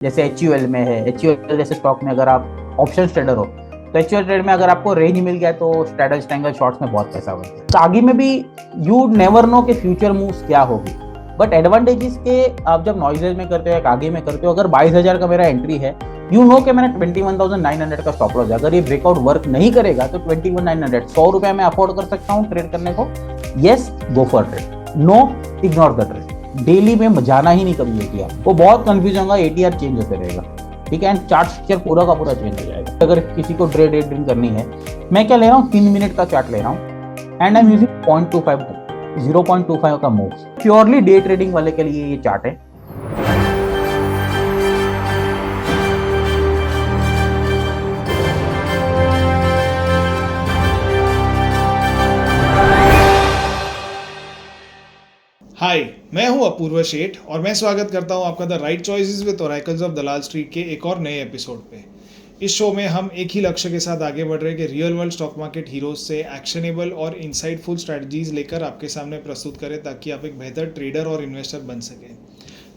जैसे HUL में है, HUL जैसे स्टॉक में अगर आप ऑप्शन ट्रेडर हो तो HUL ट्रेड में अगर आपको रेंज मिल गया तो स्ट्रेटज ट्रायंगल शॉर्ट्स में बहुत पैसा बनता है। कागी में भी यू नेवर नो कि फ्यूचर मूव्स क्या होगी, बट एडवांटेजेस के आप जब नॉइजेस में करते हो, कागी में करते हो, अगर 22,000 का मेरा एंट्री है, यू नो कि मैंने 21,900 का स्टॉप लॉस है। अगर ये ब्रेकआउट वर्क नहीं करेगा तो 21,900 ₹100 में अफोर्ड कर सकता हूँ ट्रेड करने को। Yes, go for trade, no ignore the trade. Daily में जाना ही नहीं कभी एटीआर, वो बहुत कंफ्यूज होगा, एटीआर चेंज होते रहेगा, ठीक है। एंड चार्ट स्ट्रक्चर पूरा का पूरा चेंज हो जाएगा। अगर किसी को ट्रेडिंग करनी है, मैं क्या ले रहा हूँ, 3 मिनट का चार्ट ले रहा हूँ एंड आई एम यूजिंग 0.25 का मूव। प्योरली डे ट्रेडिंग वाले के लिए ये चार्ट है। हाय, मैं हूं अपूर्व शेठ और मैं स्वागत करता हूं आपका the right choices with oracles of Dalal street के एक और नए एपिसोड पे। इस शो में हम एक ही लक्ष्य के साथ आगे बढ़ रहे हैं कि real world stock market heroes से एक्शनेबल और इंसाइटफुल स्ट्रैटेजीज लेकर आपके सामने प्रस्तुत करें ताकि आप एक बेहतर ट्रेडर और इन्वेस्टर बन सकें।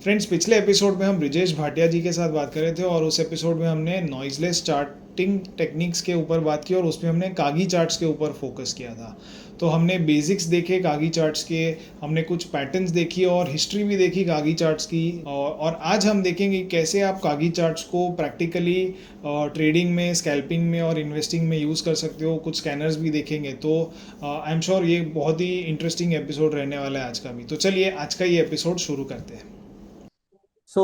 फ्रेंड्स, पिछले एपिसोड में हम ब्रिजेश भाटिया जी के साथ बात कर रहे थे और उस एपिसोड में हमने नॉइसलेस चार्टिंग टेक्निक्स के ऊपर बात की और उसमें हमने कागी चार्ट्स के ऊपर फोकस किया था। तो हमने बेसिक्स देखे कागी चार्ट्स के, हमने कुछ पैटर्न्स देखी और हिस्ट्री भी देखी कागी चार्ट्स की। और आज हम देखेंगे कैसे आप कागी चार्ट्स को प्रैक्टिकली ट्रेडिंग में, स्कैल्पिंग में और इन्वेस्टिंग में यूज़ कर सकते हो। कुछ स्कैनर्स भी देखेंगे। तो आई एम श्योर ये बहुत ही इंटरेस्टिंग एपिसोड रहने वाला है आज का भी। तो चलिए आज का ये एपिसोड शुरू करते हैं। सो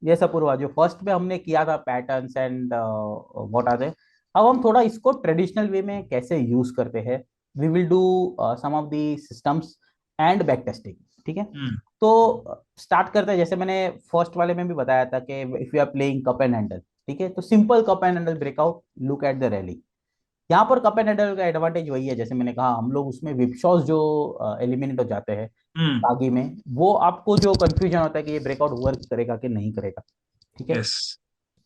ये अपूर्वा, जो फर्स्ट में हमने किया था patterns and what are they, अब हम थोड़ा इसको ट्रेडिशनल वे में कैसे यूज करते हैं। We will do some of the systems and backtesting, ठीक है। तो स्टार्ट करते हैं। जैसे मैंने फर्स्ट वाले में भी बताया था कि if you are playing cup and handle, ठीक है, तो simple cup and handle breakout, look at the rally. यहाँ पर कप एंड हैंडल का एडवांटेज वही है, जैसे मैंने कहा, हम लोग उसमें विपशॉस जो एलिमिनेट हो जाते हैं आगे में, वो आपको जो कंफ्यूजन होता है कि ये ब्रेकआउट वर्क करेगा कि नहीं करेगा, ठीक है। यस।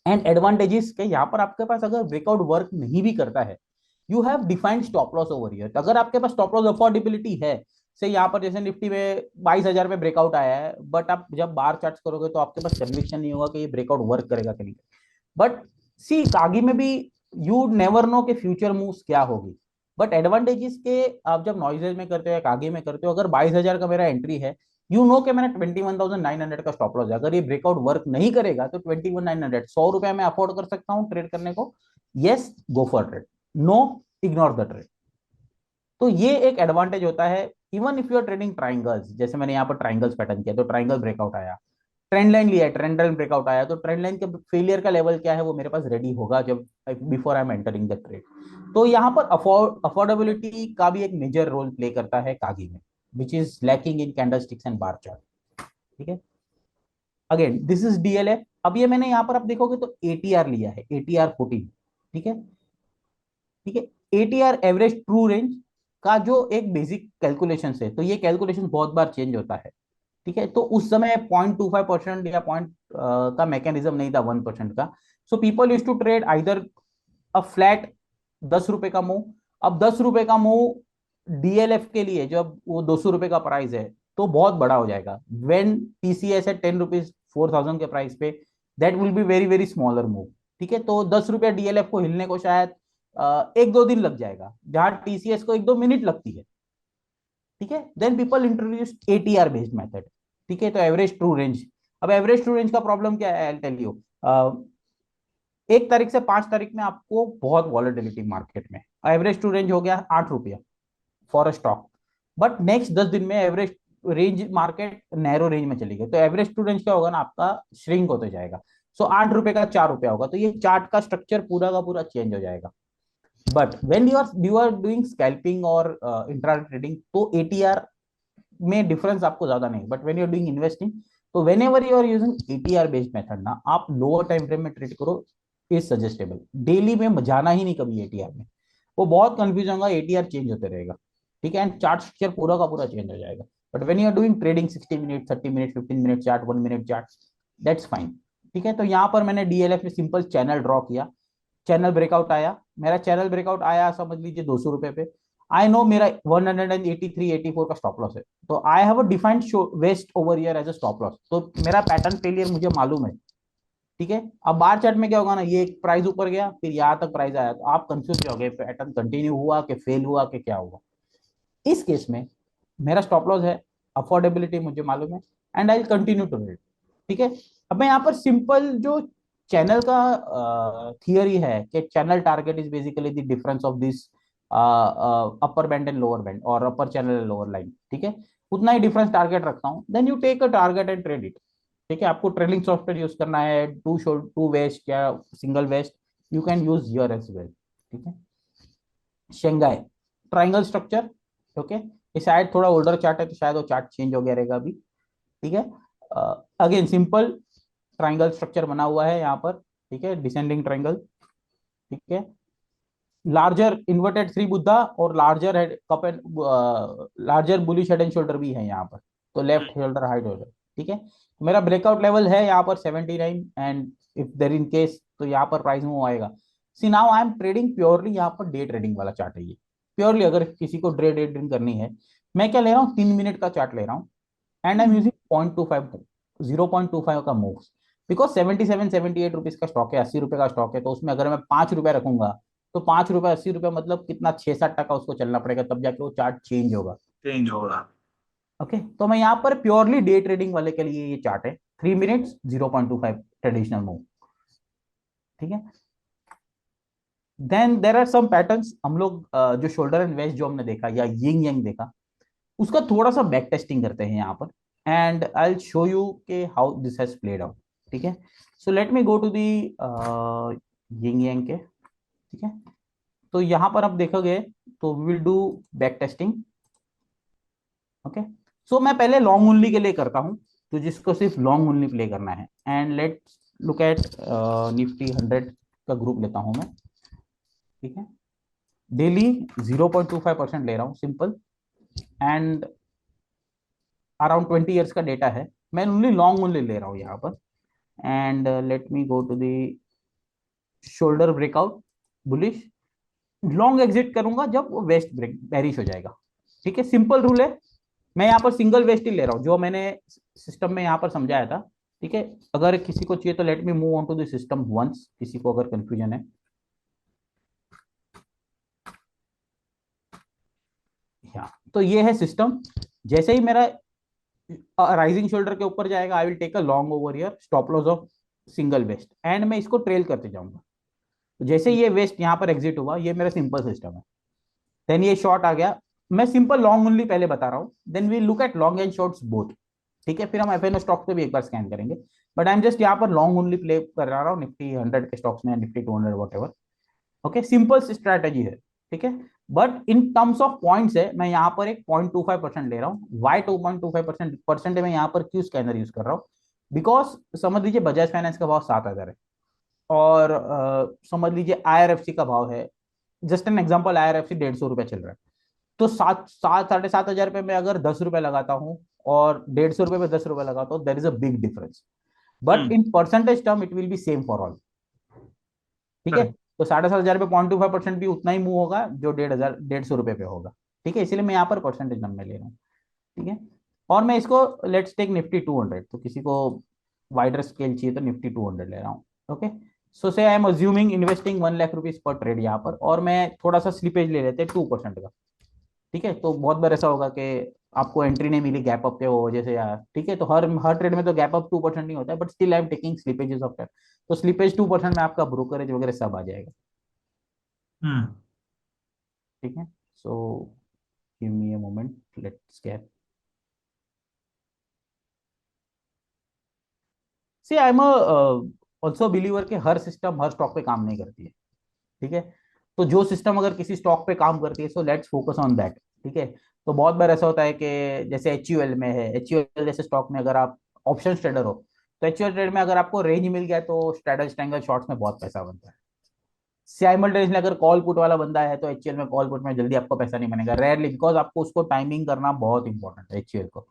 एंड एडवांटेजेस के यहाँ पर आपके पास अगर ब्रेकआउट वर्क नहीं भी करता है, you have defined stop loss over here. अगर आपके पास स्टॉप लॉस अफोर्डेबिलिटी है, से यहाँ पर जैसे निफ्टी में 22,000 में ब्रेकआउट आया है, बट आप जब बार चार्ट करोगे तो आपके पास कन्विक्शन नहीं होगा कि ये ब्रेकआउट वर्क करेगा कि नहीं। बट सी, कागी में भी यू नेवर नो कि फ्यूचर मूव्स क्या होगी, बट एडवांटेजेस के आप जब नॉइजेस में करते हो या कागी में करते हो, अगर 22,000 का मेरा एंट्री है, यू नो कि मैंने 21,900 का स्टॉप लॉस है। अगर ये ब्रेकआउट वर्क नहीं करेगा तो 21,900 ₹100 में अफोर्ड कर सकता हूँ ट्रेड करने को। Yes, go for trade, no ignore the trade. तो ये एक एडवांटेज होता है। Even if you are trading triangles, जैसे मैंने यहाँ पर ट्राइंगल्स पैटर्न किया तो ट्राइंगल ब्रेकआउट आया, ट्रेंड लाइन लिया है, ट्रेंड लाइन ब्रेकआउट आया, तो ट्रेंड लाइन के फेलियर का लेवल क्या है वो मेरे पास रेडी होगा जब before I am entering the trade. तो यहाँ पर अफोर्डेबिलिटी का भी एक मेजर रोल प्ले करता है कागी में, which is lacking in candlesticks and bar chart, ठीक है। Again this is DLF. अब ये मैंने यहाँ पर आप देखोगे तो एटीआर लिया है, एटीआर 14, ठीक है, ठीक है। एटीआर एवरेज ट्रू रेंज का जो एक बेसिक कैलकुलेशन है, तो ये कैलकुलेशन बहुत बार चेंज होता है, ठीक है। तो उस समय 0.25% या पॉइंट का मैकेनिज्म नहीं था, 1% का। So people use to trade either a flat ₹10 का मूव। अब ₹10 का मूव डीएलएफ के लिए जब वो ₹200 का प्राइस है तो बहुत बड़ा हो जाएगा। व्हेन टीसीएस है ₹10 4,000 के प्राइस पे, that will be very very smaller move, ठीक है। तो ₹10 डीएलएफ को हिलने को शायद 1-2 दिन लग जाएगा, जहां टीसीएस को 1-2 मिनट लगती है, ठीक है। Then people introduce ATR based method, ठीक है। तो एवरेज ट्रू रेंज, अब एवरेज ट्रू रेंज का प्रॉब्लम क्या है, आई टेल यू। 1 तारीख से 5 तारीख में आपको बहुत वॉलेटिलिटी मार्केट में, एवरेज ट्रू रेंज हो गया ₹8 for a stock. But next 10 दिन में average range market narrow range में चली गई, तो एवरेज टू रेंज क्या होगा ना, आपका श्रिंक होते जाएगा। सो ₹8 का ₹4 होगा, तो ये चार्ट का स्ट्रक्चर पूरा का पूरा चेंज हो जाएगा। But when you are doing scalping और इंट्रा ट्रेडिंग, तो एटीआर में डिफरेंस आपको ज्यादा नहीं। But when you are doing investing, तो whenever you are using ATR based method ना, आप लोअर टाइम फ्रेम में ट्रेड करो, इज सजेस्टेबल। डेली में जाना ही नहीं कभी एटीआर में, वो बहुत कंफ्यूज होगा, एटीआर चेंज होते रहेगा, ठीक है। एंड चार्ट स्ट्रक्चर पूरा का पूरा चेंज हो जाएगा। But when you are doing trading 60 minute, 30 minute, 15 minute chart, 1 minute chart, that's fine, ठीक है। तो यहाँ पर मैंने डीएलएफ में सिंपल चैनल ड्रॉ किया, चैनल ब्रेकआउट आया, मेरा चैनल ब्रेकआउट आया समझ लीजिए ₹200 पे। आई नो मेरा 183-84 का स्टॉप लॉस है, तो I have a defined vest over here as a stop loss, तो मेरा पैटर्न फेलियर मुझे मालूम है, ठीक है, अब बार चार्ट में क्या होगा ना, ये प्राइस ऊपर गया, फिर यहाँ तक प्राइस आया, तो आप कंफ्यूज हो गए पैटर्न कंटिन्यू हुआ कि फेल हुआ कि क्या हुआ। इस केस में मेरा स्टॉप लॉस है, अफोर्डेबिलिटी मुझे मालूम है, and I continue to read. ठीक है, अब मैं यहाँ पर सिंपल जो चैनल का थियरी है कि channel target is basically the difference of this upper band and lower band और upper channel and lower line, ठीक है, उतना ही डिफरेंस टारगेट रखता हूँ, then you take a target and trade it. ठीक है, आपको ट्रेडिंग सॉफ्टवेयर यूज करना है, टू वेस्ट या single vest, you can use your as well. ठीक है, शेंगाई ट्राइंगल स्ट्रक्चर। ओके, ये शायद थोड़ा ओल्डर चार्ट है तो शायद वो चार्ट चेंज हो गया रहेगा अभी। ठीक है, अगेन सिंपल ट्राइंगल स्ट्रक्चर बना हुआ है यहाँ पर। ठीक है, डिसेंडिंग ट्राइंगल। ठीक है, लार्जर इन्वर्टेड थ्री बुद्धा और larger head cup and larger bullish head and shoulder भी है यहाँ पर, तो लेफ्ट शोल्डर हाइट शोल्डर। ठीक है, मेरा ब्रेकआउट लेवल है यहाँ पर 79, and if there in case तो यहाँ पर प्राइस मूव आएगा। See now I am trading purely, यहाँ पर डे ट्रेडिंग वाला चार्ट है ये, प्योरली अगर किसी को डे ट्रेडिंग करनी है। मैं क्या ले रहा हूँ, 3 मिनट का चार्ट ले रहा हूँ, एंड आई एम यूजिंग 0.25 0.25 का मूव्स, बिकॉज 77-78 रुपीज का स्टॉक है, 80 रुपए का स्टॉक है, तो उसमें अगर मैं 5 रुपए रखूंगा तो 5 रुपए 80 रुपए मतलब कितना, 6-7 टका उसको चलना पड़ेगा, तब जाके वो चार्ट चेंज होगा। चेंज होगा। ओके, तो मैं यहाँ पर प्योरली डे ट्रेडिंग वाले के लिए ये चार्ट है, 3 मिनट्स 0.25 ट्रेडिशनल मूव। ठीक है, then there are some patterns, हम लोग जो शोल्डर एंड वेस्ट जो हमने देखा या यिंग यांग देखा, उसका थोड़ा सा बैक टेस्टिंग करते हैं यहाँ पर, and I will show you के how this has played out. ठीक है, so let me go to the yin yang के। ठीक है, तो यहाँ पर आप देखोगे तो will do back testing. Okay, so मैं पहले लॉन्ग ओनली के लिए करता हूँ, तो जिसको सिर्फ लॉन्ग ओनली प्ले करना है, and let's look eight Nifty 100 का ग्रुप लेता हूँ मैं। ठीक है, डेली 0.25% ले रहा हूँ सिंपल, एंड अराउंड 20 ईयर्स का डेटा है, मैं ओनली लॉन्ग ओनली ले रहा हूँ यहाँ पर, and let me go to the shoulder breakout bullish, long exit करूंगा जब वो वेस्ट ब्रेक बेरिश हो जाएगा। ठीक है, सिंपल रूल है, मैं यहाँ पर सिंगल वेस्ट ही ले रहा हूँ जो मैंने सिस्टम में यहाँ पर समझाया था। ठीक है, अगर किसी को चाहिए तो let me move on to the system once, किसी को अगर कंफ्यूजन है। या तो ये है सिस्टम, जैसे ही मेरा राइजिंग शोल्डर के ऊपर जाएगा I will take a long over here, stop loss of single vest, and मैं इसको ट्रेल करते जाऊंगा। तो जैसे ही ये वेस्ट यहाँ पर एग्जिट हुआ, ये मेरा सिंपल सिस्टम है, देन ये शॉर्ट आ गया, मैं सिंपल लॉन्ग ओनली पहले बता रहा हूँ, then we look at long and shorts both. ठीक है, फिर हम एफएनओ स्टॉक पे भी एक बार स्कैन करेंगे, बट आई एम जस्ट यहाँ पर लॉन्ग ओनली प्ले कर रहा हूँ निफ्टी 100 के स्टॉक्स में, Nifty 200 what ever. Okay, simple strategy है। ठीक है, but in terms of points है, मैं यहाँ पर एक 0.25% ले रहा हूँ। वाई 2.25% परसेंट मैं यहाँ पर क्यों स्कैनर यूज कर रहा हूँ, बिकॉज समझ लीजिए बजाज फाइनेंस का भाव 7,000 है, और समझ लीजिए आईआरएफसी का भाव है, जस्ट एन एग्जाम्पल, आईआरएफसी 150 रुपये चल रहा है, तो 7-7.5 हजार में अगर 10 रुपए लगाता हूँ और 150 रुपए में 10 रुपए लगाता हूँ, there is a big difference, but in percentage term it will be same for all. ठीक है, करेक्ट। तो 7,500 पे 0.25% भी उतना ही मूव होगा जो 150 रुपए पे होगा। ठीक है, इसलिए मैं यहाँ पर परसेंटेज टर्म में ले रहा हूँ। ठीक है, और मैं इसको लेट्स टेक निफ्टी 200, तो किसी को वाइडर स्केल चाहिए तो निफ्टी 200 ले रहा हूँ। ओके, सो से I am assuming investing 1 lakh rupees per trade यहाँ पर, और मैं थोड़ा सा स्लिपेज ले लेते हैं 2% का। ठीक है, तो बहुत बार ऐसा होगा कि आपको एंट्री नहीं मिली गैप अप के वो वजह से यार। ठीक है, तो हर हर ट्रेड में तो गैप अप 2% नहीं होता है, but still I am taking slippages of that, तो स्लिपेज 2% में आपका ब्रोकरेज वगैरह सब आ जाएगा। हम्म। ठीक है, so give me a moment, let's get, see I am also believer के हर सिस्टम हर स्टॉक पे काम नहीं करती है। ठीक है, तो जो सिस्टम अगर किसी स्टॉक पे काम करती है, so let's focus on that. ठीक है, तो बहुत बार ऐसा होता है कि जैसे एचयूएल में है, एचयूएल जैसे स्टॉक में अगर आप ऑप्शन ट्रेडर हो, तो एचयूएल ट्रेड में अगर आपको रेंज मिल गया तो स्ट्रैटेज ट्रायंगल शॉर्ट्स में बहुत पैसा बनता है। साइमल्टेनियसली अगर कॉल पुट वाला बंदा है तो एचयूएल में कॉल पुट में जल्दी आपको पैसा नहीं बनेगा, रेयरली, बिकॉज आपको उसको टाइमिंग करना बहुत इंपॉर्टेंट है एचयूएल को।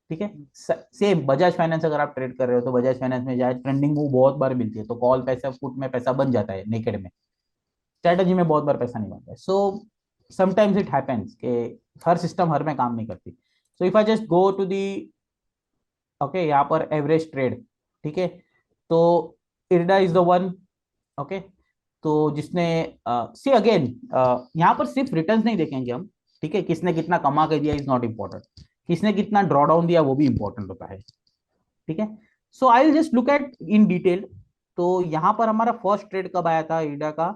ठीक है, सेम बजाज फाइनेंस अगर आप ट्रेड कर रहे हो तो बजाज फाइनेंस में जाए ट्रेंडिंग मूव बहुत बार मिलती है, तो कॉल पैसा पुट में पैसा बन जाता है नेकेड में, स्ट्रेटजी में बहुत बार पैसा नहीं बनता है। सो समटाइम्स इट हैपेंस कि हर सिस्टम हर में काम नहीं करती। So if I just go to the, okay, यहाँ पर एवरेज ट्रेड। ठीक है, तो IREDA is the one. Okay, तो जिसने सी अगेन, यहाँ पर सिर्फ रिटर्न्स नहीं देखेंगे हम, ठीक है, किसने कितना कमा के दिया इज नॉट इम्पोर्टेंट, किसने कितना ड्रॉ डाउन दिया वो भी इंपॉर्टेंट होता है, ठीक है। So I will just look at in detail. तो यहाँ पर हमारा फर्स्ट ट्रेड कब आया था ईडा का?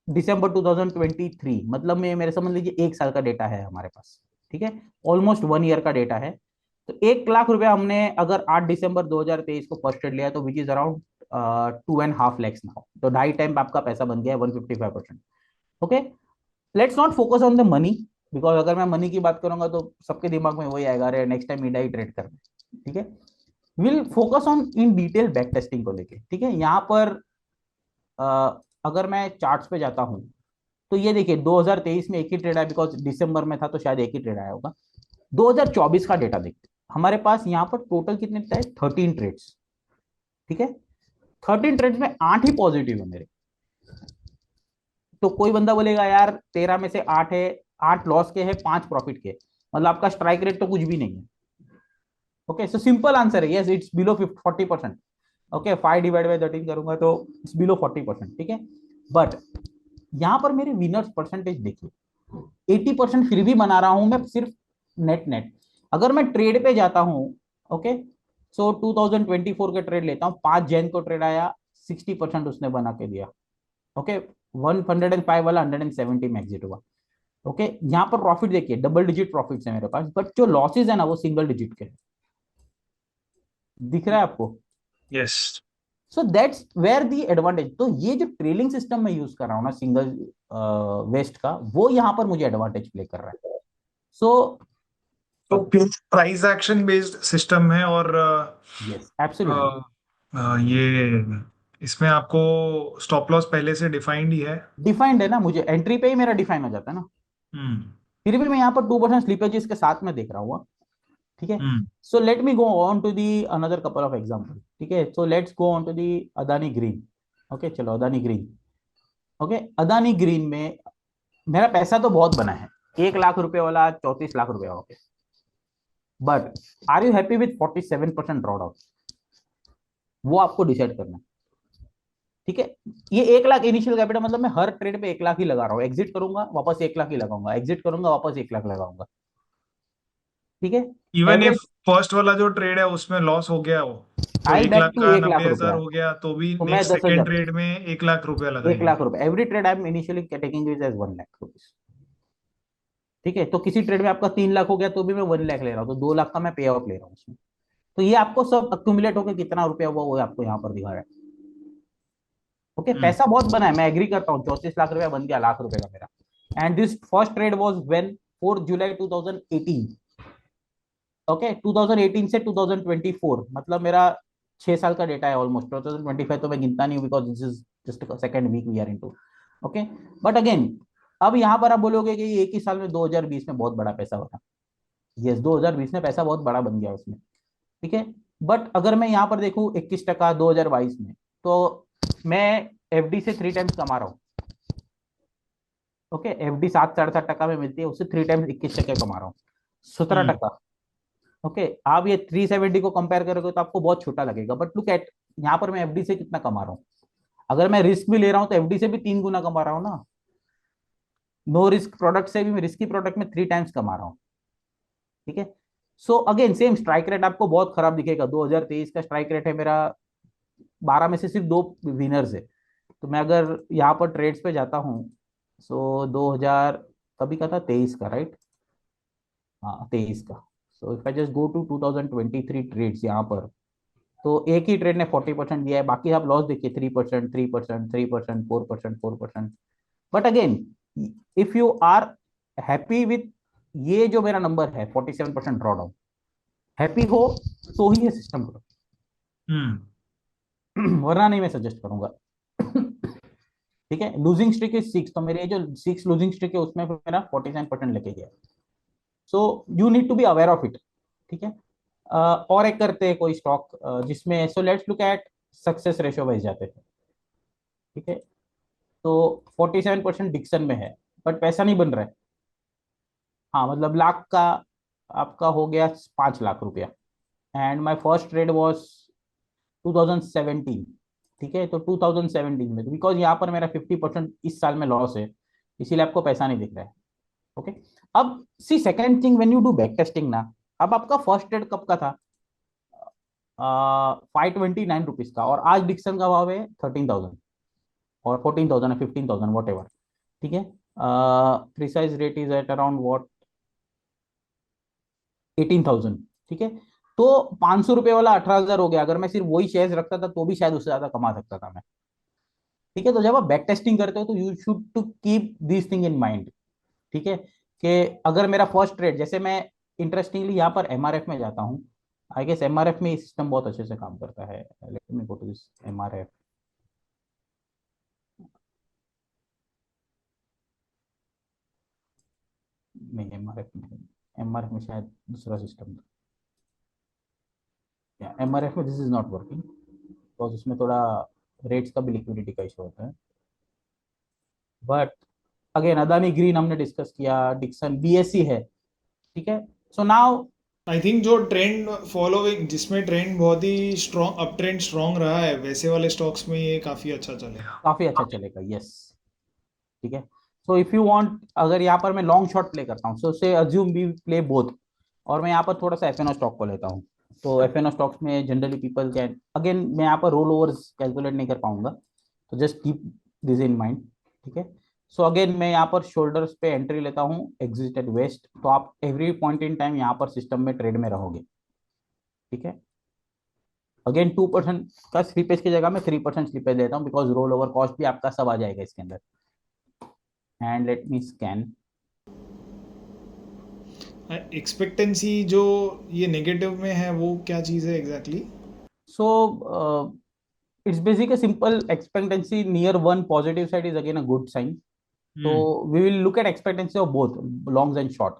दिसंबर 2023, मतलब में मेरे समझ लीजिए 1 साल का डेटा है हमारे पास, ठीक है, ऑलमोस्ट 1 ईयर का डेटा है। तो 1 लाख रुपया हमने अगर 8 दिसंबर 2023 को फर्स्ट ट्रेड लिया तो which is around 2.5 lakhs now, तो 2.5 टाइम आपका पैसा बन गया है 155%। Okay, let's not focus on the money, because अगर मैं मनी की बात करूंगा तो सबके दिमाग में वही आएगा, अरे नेक्स्ट टाइम ईडा ही ट्रेड करना है, ठीक है। Will focus on in detail back testing को लेके, ठीक है। यहाँ पर अगर मैं चार्ट्स पे जाता हूँ तो ये देखिए 2023 में एक ही ट्रेड आया, बिकॉज दिसंबर में था तो शायद एक ही ट्रेड आया होगा। 2024 का डेटा देखते हैं, हमारे पास यहाँ पर टोटल कितने ट्रेड? 13 ट्रेड्स, ठीक है। 13 ट्रेड्स में 8 ही पॉजिटिव है मेरे। तो कोई बंदा बोलेगा यार 13 में से 8 है, 8 लॉस के हैं, 5 प्रॉफिट के, मतलब आपका स्ट्राइक रेट तो कुछ भी नहीं है। ओके, सो सिंपल आंसर है yes, it's below 40%। Okay, 5 divide by 13 करूंगा तो इट्स बिलो 40%, ठीक है। बट यहां पर मेरे विनर्स परसेंटेज देखिए, 80% फिर भी बना रहा हूं मैं सिर्फ नेट नेट। अगर मैं ट्रेड पे जाता हूं, ओके, सो 2024 के ट्रेड लेता हूं, 5 जैन को ट्रेड आया, 60% उसने बना के दिया। ओके, 105 वाला 170 में एग्जिट हुआ। ओके, यहाँ पर प्रॉफिट देखिए, डबल डिजिट प्रॉफिट है मेरे पास, बट जो लॉसेज है ना वो सिंगल डिजिट के हैं। दिख रहा है आपको? Yes. So that's where the advantage. तो ये जो ट्रेलिंग सिस्टम में यूज कर रहा हूँ ना सिंगल वेस्ट का, वो यहाँ पर मुझे एडवांटेज प्ले कर रहा है। सो तो प्राइस एक्शन बेस्ड सिस्टम है और यस एब्सोल्युटली अ, ये इसमें आपको स्टॉप लॉस पहले से डिफाइंड ही है। डिफाइंड है ना, मुझे एंट्री पे ही मेरा डिफाइन हो जाता है ना। हम्म। फिर भी मैं यहाँ पर 2% स्लीपेजेस के साथ में देख रहा हूँ, ठीक है। Hmm. So let me go on to the another couple of example, ठीक है। So let's go on to the Adani Green. Okay, चलो Adani Green. Okay, Adani Green में मेरा पैसा तो बहुत बना है, 1 लाख रुपए वाला 34 लाख रुपए हो गए। But are you happy with 47% drawdown? वो आपको डिसाइड करना है, ठीक है। ये 1 लाख इनिशियल कैपिटल, मतलब मैं हर ट्रेड पे 1 लाख ही लगा रहा हूँ, एग्जिट करूंगा वापस 1 लाख ही लगाऊंगा, एग्जिट करूंगा वापस 1 लाख लगाऊंगा, ठीक है। इवन इफ एवरेज फर्स्ट वाला जो ट्रेड है उसमें लॉस हो गया हो तो आई 1 लाख बैक टू का 1 लाख रुपया, 90,000 हो गया तो भी तो मैं नेक्स्ट दस सेकेंड हजार ट्रेड में 1 लाख रुपया एक लगाएंगे। लाख रुपए every trade I am initially taking it as 1 lakh rupees, ठीक है। तो किसी ट्रेड में आपका 3 लाख हो गया तो भी मैं 1 लाख ले रहा हूँ, तो 2 लाख का मैं पे ऑफ ले रहा हूँ उसमें। तो ये आपको सब अक्यूमुलेट होकर कितना रुपया हुआ वो आपको यहाँ पर दिखा रहा है। ओके, हम्म। पैसा बहुत बना है, मैं एग्री करता हूँ, 34 लाख रुपया बन गया, लाख रुपए का मेरा। And this first trade was when 4 July 2018। Okay, 2018 से 2024, मतलब मेरा 6 साल का डेटा है ऑलमोस्ट। 2025 तो मैं गिनता नहीं हूँ because this is just second week we are into. Okay, but again अब यहाँ पर आप बोलोगे कि एक ही साल में 2020 में बहुत बड़ा पैसा बना। यस, 2020 में पैसा बहुत बड़ा बन गया उसमें, ठीक है। बट अगर मैं यहाँ पर देखूँ 21% 2022 में, तो मैं एफडी से 3 टाइम्स कमा रहा हूँ। ओके, एफडी 7 साढ़े 7 टका में मिलती है, उससे 3 टाइम्स 21 टके कमा रहा हूँ, सत्रह हम्म। टका ओके, आप ये 370 को कंपेयर करोगे तो आपको बहुत छोटा लगेगा, बट लुक एट यहाँ पर मैं एफडी से कितना कमा रहा हूँ। अगर मैं रिस्क भी ले रहा हूँ तो एफडी से भी 3 गुना कमा रहा हूँ ना। नो रिस्क प्रोडक्ट से भी मैं रिस्की प्रोडक्ट में 3 टाइम्स कमा रहा हूँ, ठीक है। So again same strike rate आपको बहुत खराब दिखेगा। 2023 का स्ट्राइक रेट है मेरा 12 में से सिर्फ 2 विनर्स है। तो मैं अगर यहाँ पर ट्रेड्स पे जाता हूँ, सो 2000 कभी का था, 23 का, राइट? हाँ 23 का। So if I just go to 2023 trades यहाँ पर, तो एक ही ट्रेड ने 40% दिया है, बाकी आप लॉस देखिए 3%, 3%, 3%, 4%, 4%। But again if you are happy with ये जो मेरा नंबर है 47% ड्रॉडाउन, हैप्पी हो तो ही ये सिस्टम करो। हम्म। वरना नहीं मैं सजेस्ट करूंगा। ठीक है, लूजिंग स्ट्रिक इज 6, तो मेरे जो 6 लूजिंग स्ट्रिक है उसमें मेरा 47% लेके गया। So you need to be aware of it, ठीक है। और एक करते हैं कोई स्टॉक जिसमें, so let's look at success ratio wise जाते हैं, ठीक है। तो 47% डिक्सन में है, बट पैसा नहीं बन रहा है। हाँ मतलब लाख का आपका हो गया 5 लाख रुपया। And my first trade was 2017, ठीक है, तो 2017 में, बिकॉज यहाँ पर मेरा 50% इस साल में लॉस है, इसीलिए आपको पैसा नहीं दिख रहा है। ओके, अब see second thing, when you do back testing ना, अब आपका फर्स्ट ट्रेड कब का था? 529 रुपीज का, और आज डिक्सन का भाव है 13,000 और 14,000 है, 15,000 वॉट एवर। ठीक है, precise rate is at around what 18,000। ठीक है, तो 500 रुपये वाला 18,000 हो गया। अगर मैं सिर्फ वही शेयर्स रखता था तो भी शायद उससे ज्यादा कमा सकता था मैं। ठीक है, तो जब आप बैक टेस्टिंग करते हो तो you should to keep this thing in mind. ठीक है, कि अगर मेरा फर्स्ट ट्रेड, जैसे मैं इंटरेस्टिंगली यहाँ पर एमआरएफ में जाता हूँ, आई गेस एमआरएफ में सिस्टम बहुत अच्छे से काम करता है। Let me go to this MRF. नहीं, एमआरएफ में, एमआरएफ में शायद दूसरा सिस्टम था। एमआरएफ में this is not working, because उसमें थोड़ा रेट्स का भी लिक्विडिटी का इशू होता है। बट अगेन अदानी ग्रीन हमने डिस्कस किया, डिक्सन बीएससी है। ठीक है, सो नाउ आई थिंक जो ट्रेंड फॉलोइंग, जिसमें ट्रेंड बहुत ही स्ट्रॉन्ग, अप ट्रेंड स्ट्रॉन्ग रहा है, वैसे वाले स्टॉक्स में ये काफी अच्छा चलेगा। काफी अच्छा चलेगा, यस। ठीक है, सो इफ यू वांट, अगर यहाँ पर मैं लॉन्ग शॉट प्ले करता हूँ, सो से अज्यूम वी प्ले बोथ, और मैं यहाँ पर थोड़ा सा एफएनओ स्टॉक को लेता हूँ। तो एफएनओ स्टॉक्स में जनरली पीपल कैन, अगेन मैं यहाँ पर रोल ओवर्स कैलकुलेट नहीं कर पाऊंगा, तो just keep this in mind. ठीक है, सो अगेन मैं यहाँ पर शोल्डर्स पे एंट्री लेता हूँ, एग्जिट एट वेस्ट, तो आप एवरी पॉइंट इन टाइम यहाँ पर सिस्टम में ट्रेड में रहोगे। ठीक है, अगेन 2% का स्लीपेज की जगह मैं 3% स्लीपेज लेता हूँ, बिकॉज रोल ओवर कॉस्ट भी आपका सब आ जाएगा इसके अंदर। And let me scan. Expectancy जो ये नेगेटिव में है, वो क्या चीज़ है exactly? So it's basic simple expectancy near one positive side is again a good sign. तो hmm. We will look at expectancy of both longs and short.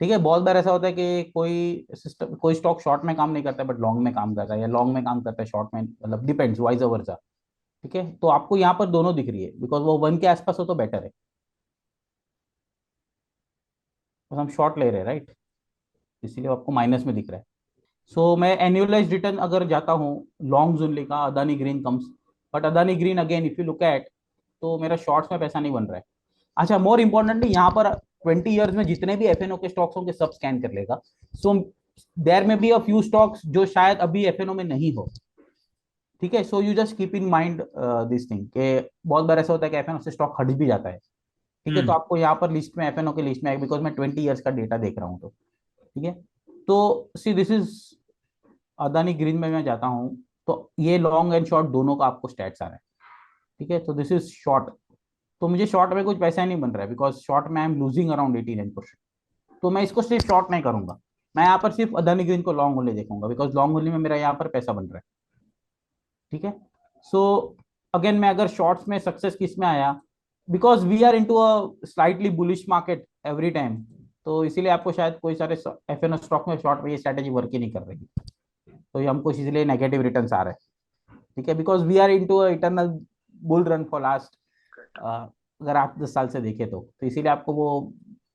ठीक है, बहुत बार ऐसा होता है कि कोई सिस्टम, कोई स्टॉक शॉर्ट में काम नहीं करता बट लॉन्ग में काम करता है, या लॉन्ग में काम करता है शॉर्ट में, मतलब डिपेंड्स, वाइज वर्सा। ठीक है, तो आपको यहाँ पर दोनों दिख रही है, बिकॉज वो वन के आसपास हो तो बेटर है, तो हम शॉर्ट ले रहे हैं राइट, इसीलिए आपको माइनस में दिख रहा है। सो मैं एनुअलाइज रिटर्न अगर जाता हूँ लॉन्ग ओनली का, Adani green comes, but Adani green again if you look at, तो मेरा शॉर्ट्स में पैसा नहीं बन रहा है। अच्छा, मोर इंपॉर्टेंटली यहाँ पर 20 ईयर्स में जितने भी एफएनओ के स्टॉक्स होंगे सब स्कैन कर लेगा। सो देयर में बी अ फ्यू स्टॉक्स जो शायद अभी एफएनओ में नहीं हो। ठीक है, so you just keep in mind this thing के बहुत बार ऐसा होता है कि एफएनओ से स्टॉक हट भी जाता है। ठीक है, तो हम्म। आपको यहाँ पर लिस्ट में, एफएनओ के लिस्ट में, बिकॉज मैं 20 ईयर्स का डेटा देख रहा हूँ, तो ठीक है, तो see this is Adani Green में मैं जाता हूँ, तो ये लॉन्ग एंड शॉर्ट दोनों का आपको स्टैट्स आ रहा है। ठीक है, तो दिस इज शॉर्ट, तो मुझे शॉर्ट में कुछ पैसा नहीं बन रहा है, बिकॉज शॉर्ट में आई एम लूजिंग अराउंड 89%। तो मैं इसको सिर्फ शॉर्ट नहीं करूंगा, मैं यहाँ पर सिर्फ अदानी ग्रीन को लॉन्ग ओनली देखूंगा, बिकॉज लॉन्ग ओनली में मेरा यहाँ पर पैसा बन रहा है। ठीक है, सो अगेन मैं अगर शॉर्ट्स में सक्सेस किस में आया, because we are into a slightly bullish market every time, तो इसीलिए आपको शायद कोई सारे एफएनओ स्टॉक में शॉर्ट में ये स्ट्रेटेजी वर्क ही नहीं कर रही, तो ये हमको इसलिए नेगेटिव रिटर्न्स आ रहे हैं। ठीक है, because we are into eternal bull run for last, अगर आप 10 साल से देखें तो इसीलिए आपको वो,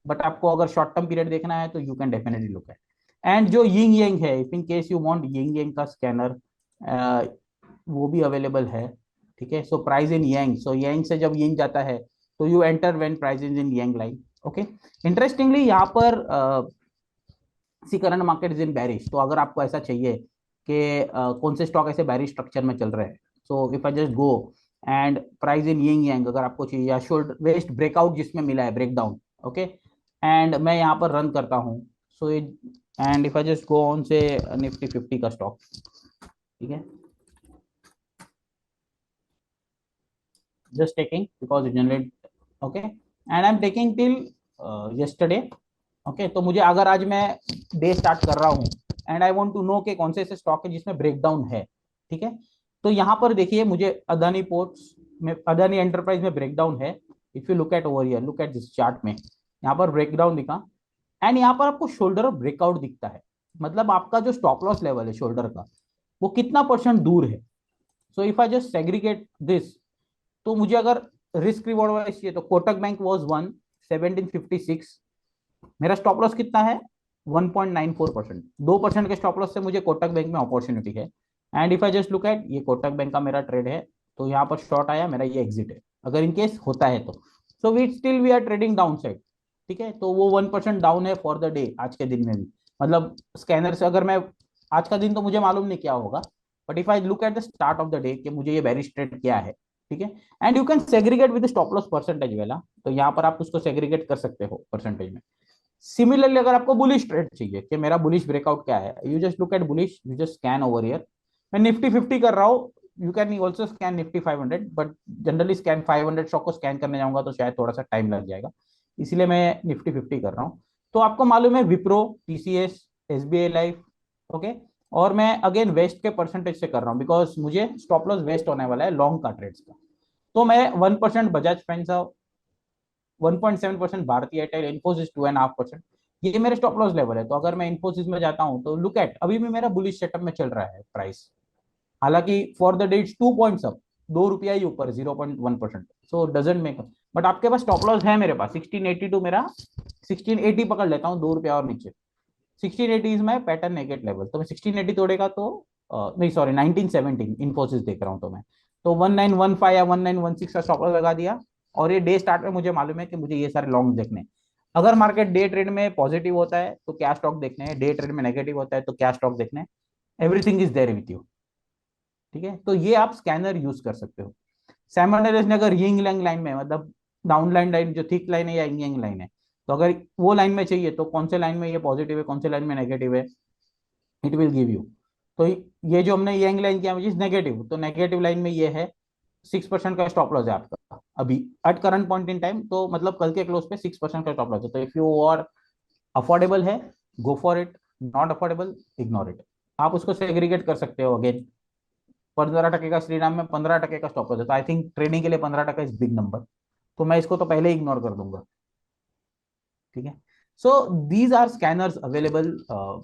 बट आपको अगर शॉर्ट टर्म पीरियड देखना है तो you can definitely look at. And जो यिंग यंग है, if in case you want yin yang का स्कैनर, वो भी अवेलेबल है। ठीक है, so price in yang, so yang से जब यंग जाता है तो you enter when price is in yang line. Okay, interestingly यहाँ पर see current market is in bearish, तो अगर आपको ऐसा चाहिए कि कौन से स्टॉक ऐसे बैरिश स्ट्रक्चर में चल रहे हैं, so if I just go and price in yin yang अगर आपको चाहिए, या शुड वेस्ट ब्रेकआउट जिसमें मिला है ब्रेकडाउन, ओके, एंड मैं यहाँ पर रन करता हूँ, so and if I just go on से निफ्टी 50 का स्टॉक। ठीक है, just taking because it generate, okay, and I'm taking till yesterday। Okay, तो मुझे अगर आज मैं डे स्टार्ट कर रहा हूँ and I want to know कि कौन से ऐसे स्टॉक है जिसमें ब्रेकडाउन है। ठीक है, तो यहाँ पर देखिए मुझे अदानी पोर्ट्स में, अदानी एंटरप्राइज में ब्रेकडाउन है। If you look at over here, look at this chart में, यहाँ पर ब्रेकडाउन दिखा, एंड यहाँ पर आपको शोल्डर ऑफ ब्रेकआउट दिखता है, मतलब आपका जो स्टॉप लॉस लेवल है शोल्डर का, वो कितना परसेंट दूर है। सो if I just segregate this, तो मुझे अगर रिस्क रिवॉर्ड वाइज चाहिए तो कोटक बैंक वाज 1756, मेरा स्टॉप लॉस कितना है 1.94%, 2% के स्टॉप लॉस से मुझे कोटक बैंक में अपॉर्चुनिटी है, and if I just look eight, ये कोटक बैंक का मेरा ट्रेड है, तो यहाँ पर शॉर्ट आया, मेरा ये एग्जिट है, अगर इन केस होता है तो। So we still we are trading down side, ठीक है। तो वो 1% डाउन है फॉर द डे, आज के दिन में भी। मतलब स्कैनर से अगर मैं, आज का दिन तो मुझे मालूम नहीं क्या होगा, but if I look at the start of the day कि मुझे ये बेरिश ट्रेड क्या है, ठीक है। And you can segregate with stop loss percentage वाला, तो यहाँ पर आप उसको सेग्रीगेट कर सकते हो परसेंटेज में। सिमिलरली अगर आपको बुलिश ट्रेड चाहिए कि मेरा बुलिश ब्रेकआउट क्या है, you just look eight bullish, you just scan over here. मैं निफ्टी 50 कर रहा हूँ, you can also scan Nifty 500, but generally scan 500 stock को स्कैन करने जाऊंगा तो शायद थोड़ा सा टाइम लग जाएगा, इसीलिए मैं निफ्टी 50 कर रहा हूँ। तो आपको मालूम है Wipro, TCS, SBI life, okay. और मैं अगेन वेस्ट के परसेंटेज से कर रहा हूँ, बिकॉज मुझे स्टॉप लॉस वेस्ट होने वाला है लॉन्ग का ट्रेड्स का। तो मैं 1% बजाज फाइनेंस, 1.7% भारतीय एयरटेल, इन्फोसिस 2.5%, ये मेरे स्टॉप लॉस लेवल है। तो अगर मैं इन्फोसिस में जाता हूँ तो लुक एट, अभी भी मेरा बुलिश सेटअप में चल रहा है प्राइस, हालांकि for the day it's 2 points up, 2 रुपया ही ऊपर, 0.1%। सो डजेंट मेक, बट आपके पास स्टॉप लॉस है मेरे पास 1682 मेरा, 1680 पकड़ लेता हूँ, 2 रुपया और नीचे। 1680 is my pattern negate level, तो मैं 1680 तोड़ेगा तो नहीं सॉरी 1917 इन्फोसिस देख रहा हूँ तो मैं, तो 1915 या 1916 का स्टॉप लॉस लगा दिया। और ये डे स्टार्ट में मुझे मालूम है कि मुझे ये सारे लॉन्ग देखने हैं। अगर मार्केट डे ट्रेड में पॉजिटिव होता है तो क्या स्टॉक देखने हैं, डे ट्रेड में नेगेटिव होता है तो क्या स्टॉक देखने हैं, everything is there with you, ठीक है। तो ये आप स्कैनर यूज कर सकते हो। साइमल्टेनियसली अगर यिंग यांग लाइन में, मतलब डाउन लाइन जो थिक लाइन है या यिंग यांग लाइन है, तो अगर वो लाइन में चाहिए तो कौन से लाइन में ये पॉजिटिव है, कौन से लाइन में नेगेटिव है, इट विल गिव यू। तो ये जो हमने यंग लाइन किया विच इज नेगेटिव, तो नेगेटिव लाइन में ये है 6% का स्टॉप लॉस है आपका अभी at current point in time, तो मतलब कल के क्लोज पे 6% का स्टॉप लॉस है। तो इफ यू आर अफोर्डेबल है, go for it, not affordable, ignore it. आप उसको सेग्रीगेट कर सकते हो अगेन। 15% का श्रीराम में 15% का स्टॉप लॉस है, तो आई थिंक ट्रेडिंग के लिए 15% इज बिग नंबर, तो मैं इसको तो पहले ही इग्नोर कर दूंगा, ठीक है। So these are scanners available,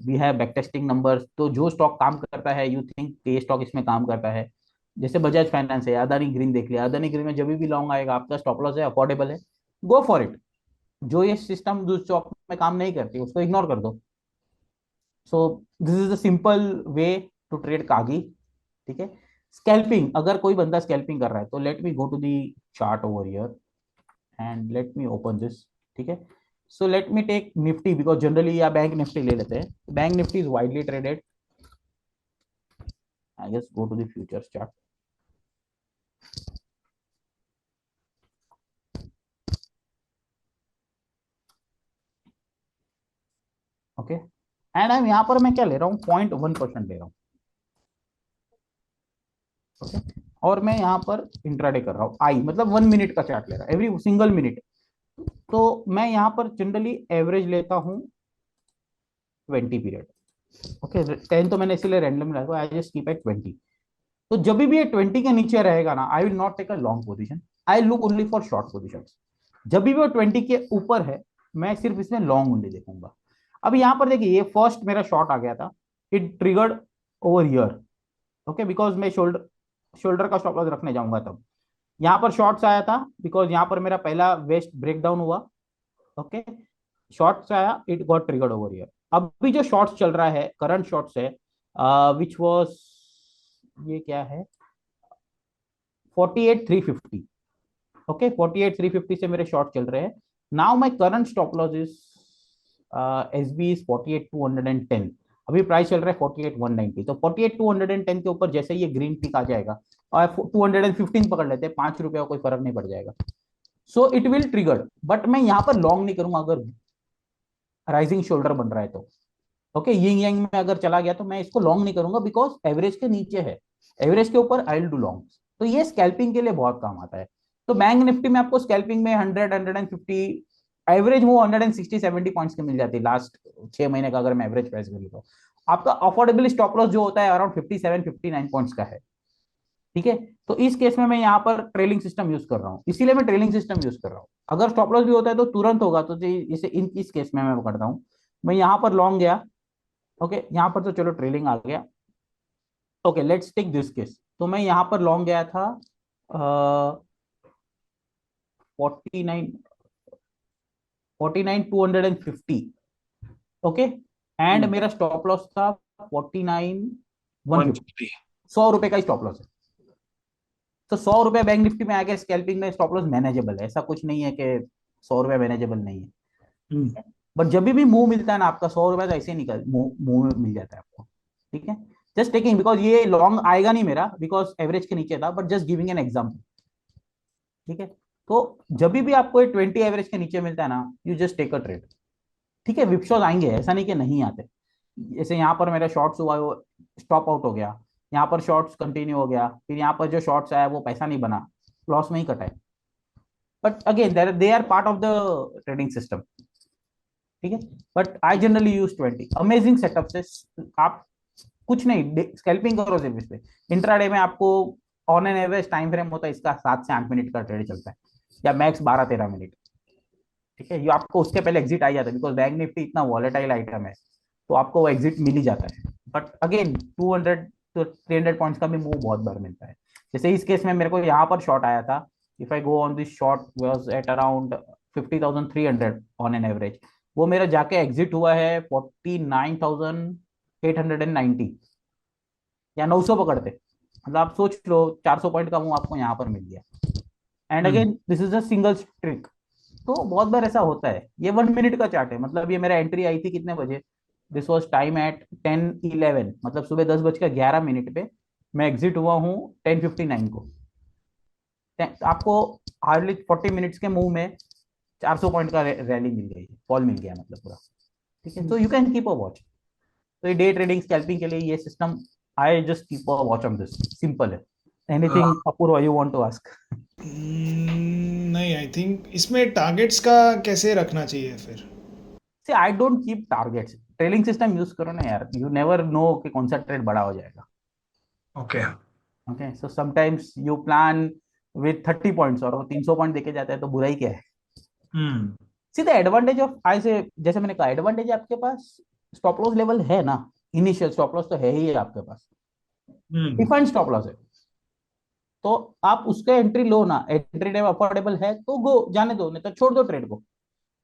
we have backtesting numbers, तो जो स्टॉक काम करता है, यू थिंक ये स्टॉक इसमें काम करता है, जैसे बजाज फाइनेंस है, अदानी ग्रीन देख लिया, अदानी ग्रीन में जब भी लॉन्ग आएगा, आपका स्टॉप लॉस है, अफोर्डेबल है, गो फॉर इट। जो ये सिस्टम जो स्टॉक में काम नहीं करती उसको इग्नोर कर दो। So this is a simple way to trade kagi, ठीक है। स्कैल्पिंग, अगर कोई बंदा स्कैल्पिंग कर रहा है तो let me go to the chart over here and let me open this, ठीक है। So let me take Nifty, because generally या बैंक निफ्टी ले लेते हैं, bank Nifty is widely traded. I guess go to the futures chart, okay. And I यहाँ पर मैं क्या ले रहा हूँ, 0.1% ले रहा हूँ, ओके। और मैं यहाँ पर इंट्राडे कर रहा हूँ, आई मतलब 1 मिनट का चार्ट ले रहा हूँ, एवरी सिंगल मिनट। तो मैं यहाँ पर जनरली एवरेज लेता हूँ 20 पीरियड, ओके। 10 तो मैंने इसीलिए रैंडम रखा, आई जस्ट कीप एट 20। तो जब भी ये 20 के नीचे रहेगा ना, I will not take a long position, I look only for short position. जब भी वो 20 के ऊपर है, मैं सिर्फ इसमें लॉन्ग ओनली देखूंगा। अब यहाँ पर देखिए, ये फर्स्ट मेरा शॉर्ट आ गया था, it triggered over here, okay, because मैं शोल्डर शोल्डर का स्टॉप लॉस रखने जाऊंगा तब। यहाँ पर शॉर्ट्स आया था बिकॉज यहाँ पर मेरा पहला वेस्ट ब्रेकडाउन हुआ, ओके। शॉर्ट्स आया, it got triggered over here. अभी जो शॉर्ट्स चल रहा है, करंट शॉर्ट्स है, विच वाज, ये क्या है, 48,350, ओके। 48,350 से मेरे शॉर्ट चल रहे हैं। Now my current stop loss is, S B is 48,210, अभी प्राइस चल रहा है 48,190, तो 48,210 के ऊपर जैसे ये ग्रीन टिक आ जाएगा, और 215 पकड़ लेते हैं, 5 रुपये का कोई फर्क नहीं पड़ जाएगा। So it will trigger, but मैं यहाँ पर लॉन्ग नहीं करूंगा अगर राइजिंग शोल्डर बन रहा है तो, ओके। यिंग यांग में अगर चला गया तो मैं इसको लॉन्ग नहीं करूंगा, बिकॉज एवरेज के नीचे है, एवरेज के ऊपर आई विल डू लॉन्ग। तो ये स्कैल्पिंग के लिए बहुत काम आता है। तो बैंक निफ्टी में आपको स्कैल्पिंग में 100, 150, एवरेज वो 160, 70 पॉइंट्स के मिल जाती है लास्ट 6 महीने का, अगर मैं एवरेज प्राइस कर लेता हूँ। आपका अफोर्डेबल स्टॉप लॉस जो होता है अराउंड 57, 59 पॉइंट्स का है, ठीक है। तो इस केस में मैं यहाँ पर ट्रेलिंग सिस्टम यूज कर रहा हूँ, इसीलिए मैं ट्रेलिंग सिस्टम यूज कर रहा हूँ। अगर स्टॉप लॉस भी होता है तो तुरंत होगा, तो इसे इस केस में मैं करता हूँ। मैं यहाँ पर लॉन्ग गया, ओके, यहाँ पर तो चलो ट्रेलिंग आ गया, okay. Let's take this case, तो मैं यहाँ पर लॉन्ग गया था 49, 49,250, ओके। एंड मेरा स्टॉप लॉस था 49,150, 150। ₹100 का स्टॉप लॉस है, तो ₹100 बैंक निफ्टी में आके स्कैल्पिंग में स्टॉप लॉस मैनेजेबल है, ऐसा कुछ नहीं है कि ₹100 मैनेजेबल नहीं है। बट जब भी मूव मिलता है ना आपका, ₹100 तो ऐसे ही निकल मूव में मिल जाता है आपको, ठीक है। जस्ट टेकिंग, बिकॉज ये लॉन्ग आएगा नहीं मेरा, बिकॉज एवरेज के नीचे था, but just giving an example, ठीक है। तो जब भी आपको 20 एवरेज के नीचे मिलता है ना, you just take a trade, ठीक है। विपशॉज आएंगे, ऐसा नहीं कि नहीं आते। जैसे यहाँ पर मेरा शॉर्ट्स हुआ, वो स्टॉप आउट हो गया, यहाँ पर शॉर्ट्स कंटिन्यू हो गया, फिर यहाँ पर जो शॉर्ट्स आया वो पैसा नहीं बना, लॉस में ही कटा है। But again they are part of the trading system, ठीक है। But I generally use 20 amazing setup से। आप कुछ नहीं, स्कैल्पिंग करो सिर्फ इस पे। इंट्राडे में आपको on an average time frame होता है इसका 7 से 8 मिनट का ट्रेड चलता है, या मैक्स 12-13 मिनट, ठीक है। ये आपको उसके पहले एग्जिट आ जाता है, बिकॉज बैंक निफ्टी इतना वॉलेटाइल आइटम है, तो आपको वो एग्जिट मिल ही जाता है। बट अगेन 200 to 300 पॉइंट्स का भी मूव बहुत बार मिलता है। जैसे इस केस में मेरे को यहाँ पर शॉर्ट आया था, if I go on this short was at around 50,300 on an average, वो मेरा जाके एग्जिट हुआ है 49,890 या 900 पकड़ते, मतलब आप सोच लो 400 पॉइंट का मूव आपको यहाँ पर मिल गया। And again this is a single trick, तो बहुत बार ऐसा होता है। ये 1 मिनट का चार्ट है, मतलब ये मेरा एंट्री आई थी कितने बजे, दिस वाज टाइम एट 10:11, मतलब सुबह 10:11 पे मैं एग्जिट हुआ हूँ 10:59 को। आपको हार्डली 40 मिनट्स के मूव में 400 पॉइंट का रैली मिल गई, फॉल मिल गया मतलब पूरा, ठीक है। So you can keep a watch. तो ये डे ट्रेडिंग स्कैल्पिंग के लिए ये system, I just keep a watch on this, simple है। Anything Apoorva you want to ask? नहीं, आई थिंक इसमें टारगेट्स का कैसे रखना चाहिए फिर? See, I don't keep targets. Trailing system use करो ना यार, यू नेवर नो कि कौन सा ट्रेड बड़ा हो जाएगा। Okay. Okay, so sometimes you plan with 30 points और वो 300 पॉइंट देके जाता है, तो बुरा ही क्या है। सी द एडवांटेज ऑफ, आई से जैसे मैंने कहा, एडवांटेज आपके पास स्टॉप लॉस लेवल है ना, इनिशियल स्टॉप लॉस तो है ही है आपके पास, डिफाइंड स्टॉप लॉस है, तो आप उसका एंट्री लो ना, एंट्री टाइम अफोर्डेबल है तो गो, जाने दो, नहीं तो छोड़ दो ट्रेड को,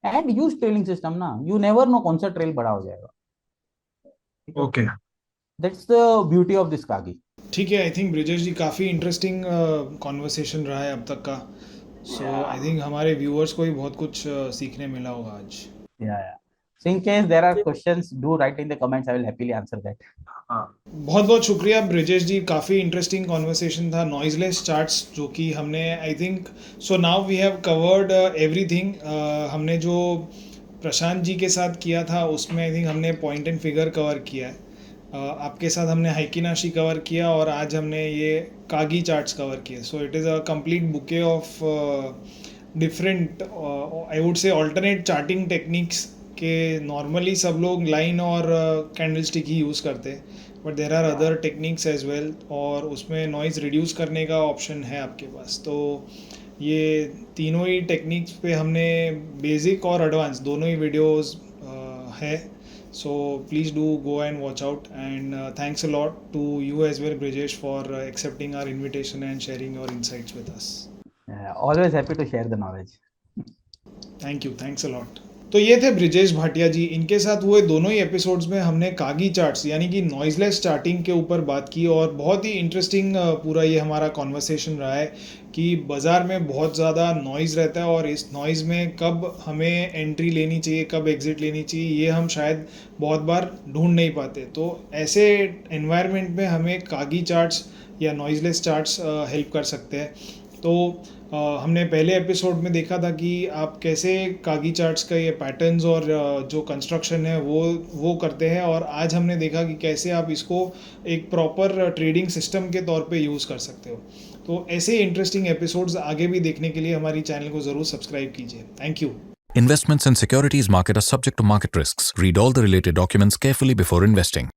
एंड यूज ट्रेलिंग सिस्टम ना, यू नेवर नो कौन सा ट्रेल बड़ा हो जाएगा। Okay, that's the beauty of this kagi. ठीक है। आई थिंक ब्रिजेश जी काफ़ी इंटरेस्टिंग कॉन्वर्सेशन रहा है अब तक का। सो आई थिंक हमारे व्यूअर्स को भी बहुत कुछ सीखने मिला होगा आज। Yeah. So in case there are questions, do write in the comments. I will happily answer that. बहुत बहुत शुक्रिया ब्रिजेश जी, काफ़ी इंटरेस्टिंग कॉन्वर्सेशन था। नॉइजलेस चार्ट्स जो कि हमने, I think so now we have covered everything. हमने जो प्रशांत जी के साथ किया था उसमें आई थिंक हमने पॉइंट एंड फिगर कवर किया है। आपके साथ हमने हाइकिनाशी कवर किया, और आज हमने ये कागी चार्ट्स कवर किए। So it is a complete bouquet of different, I would say alternate charting techniques के। नॉर्मली सब लोग लाइन और कैंडलस्टिक ही यूज़ करते हैं, but there are other techniques as well, और उसमें नॉइज़ रिड्यूस करने का ऑप्शन है आपके पास। तो ये तीनों ही टेक्निक्स पे हमने बेसिक और एडवांस दोनों ही वीडियोस है। So please do go and watch out, and thanks a lot to you as well, Brijesh, for accepting our invitation and sharing your insights with us. Always happy to share the knowledge. Thank you, thanks a lot. तो ये थे ब्रिजेश भाटिया जी। इनके साथ हुए दोनों ही episodes में हमने कागी charts यानी कि नॉइजलेस चार्टिंग के ऊपर बात की, और बहुत ही इंटरेस्टिंग पूरा ये हमारा कॉन्वर्सेशन रहा है कि बाज़ार में बहुत ज़्यादा नॉइज़ रहता है, और इस नॉइज़ में कब हमें एंट्री लेनी चाहिए, कब एग्ज़िट लेनी चाहिए, ये हम शायद बहुत बार ढूंढ नहीं पाते। तो ऐसे एनवायरनमेंट में हमें कागी चार्ट्स या नॉइजलेस चार्ट्स हेल्प कर सकते हैं। तो हमने पहले एपिसोड में देखा था कि आप कैसे कागी चार्ट्स का ये पैटर्न्स और जो कंस्ट्रक्शन है वो करते हैं, और आज हमने देखा कि कैसे आप इसको एक प्रॉपर ट्रेडिंग सिस्टम के तौर पे यूज़ कर सकते हो। तो ऐसे इंटरेस्टिंग एपिसोड्स आगे भी देखने के लिए हमारी चैनल को ज़रूर सब्सक्राइब कीजिए। Thank you. Investments in securities market are subject to market risks. Read all the related documents carefully before investing.